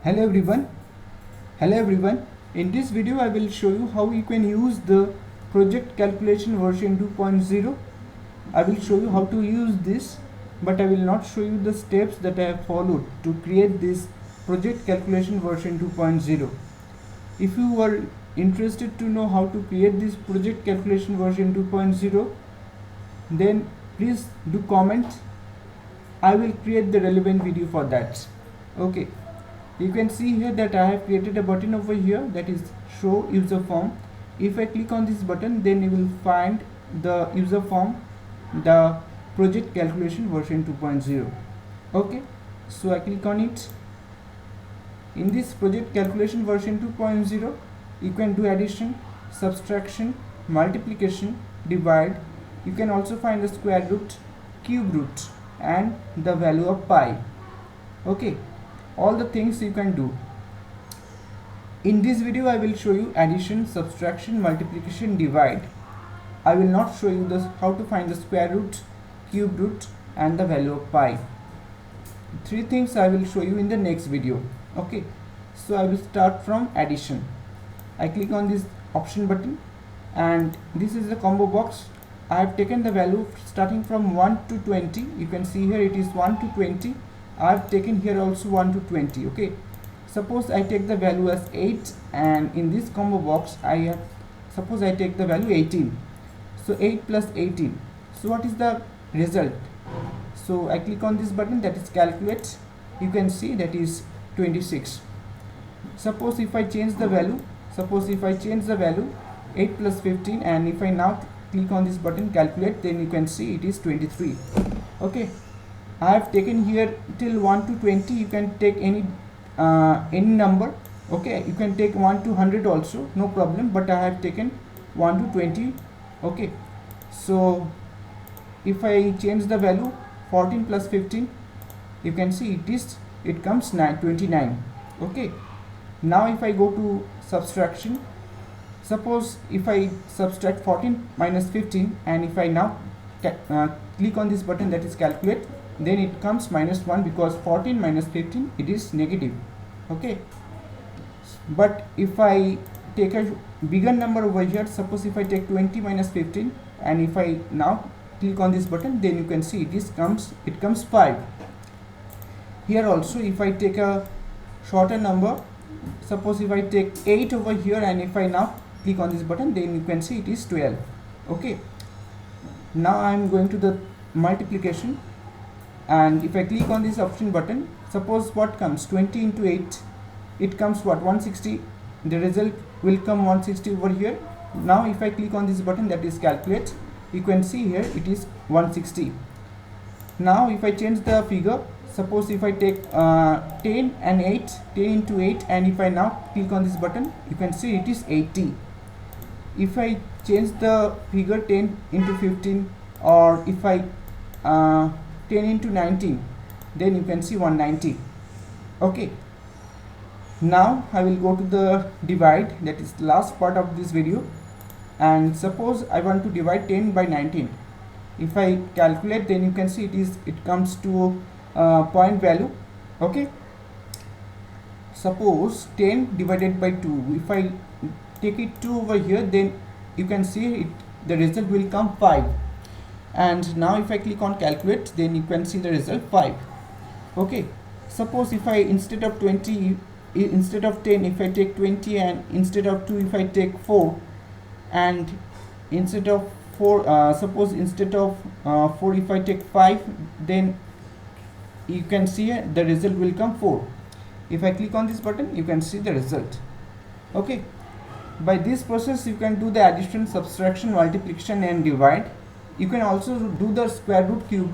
Hello everyone. Hello everyone. In this video I will show you how you can use the project calculation version 2.0. I will show you how to use this, but I will not show you the steps that I have followed to create this project calculation version 2.0. If you are interested to know how to create this project calculation version 2.0, then please do comment. I will create the relevant video for that. Okay. You can see here that I have created a button over here, that is show user form. If I click on this button, then you will find the user form, the project calculation version 2.0. okay, so I click on it. In this project calculation version 2.0, you can do addition, subtraction, multiplication, divide. You can also find the square root, cube root, and the value of pi. Okay, all the things you can do. In this video I will show you addition, subtraction, multiplication, divide. I will not show you how to find the square root, cube root, and the value of pi. Three things I will show you in the next video. Okay, so I will start from addition. I click on this option button, and this is the combo box. I have taken the value starting from 1 to 20. You can see here it is 1 to 20. I have taken here also 1 to 20. Okay, suppose I take the value as 8, and in this combo box suppose I take the value 18. So 8 plus 18. So what is the result? So I click on this button, that is calculate. You can see that is 26. Suppose if I change the value, 8 plus 15, and if I now click on this button calculate, then you can see it is 23. Okay, I have taken here till 1 to 20. You can take any number. Okay, you can take 1 to 100 also, no problem, but I have taken 1 to 20. Okay, so if I change the value 14 plus 15, you can see it comes 29. Okay, now if I go to subtraction, suppose if I subtract 14 minus 15, and if I now click on this button, that is calculate, then it comes -1, because 14 minus 15 it is negative. Okay, but if I take a bigger number over here, suppose if I take 20 minus 15, and if I now click on this button, then you can see it comes 5. Here also if I take a shorter number, suppose if I take 8 over here, and if I now click on this button, then you can see it is 12. Okay, now I am going to the multiplication, and if I click on this option button, suppose what comes 20 into 8, it comes what 160. The result will come 160 over here. Now if I click on this button, that is calculate, you can see here it is 160. Now if I change the figure, suppose if I take 10 and 8, 10 into 8, and if I now click on this button, you can see it is 80. If I change the figure 10 into 15, or if I 10 into 19, then you can see 190. Okay, now I will go to the divide, that is the last part of this video. And suppose I want to divide 10 by 19. If I calculate, then you can see it comes to point value. Okay, suppose 10 divided by 2, if I take it 2 over here, then you can see the result will come 5. And now if I click on calculate, then you can see the result 5. Okay, suppose if I instead of 10, if I take 20, and instead of 2, if I take 4, and instead of 4, suppose instead of 4, if I take 5, then you can see the result will come 4. If I click on this button, you can see the result. Okay, by this process you can do the addition, subtraction, multiplication, and divide. You can also do the square root, cube root,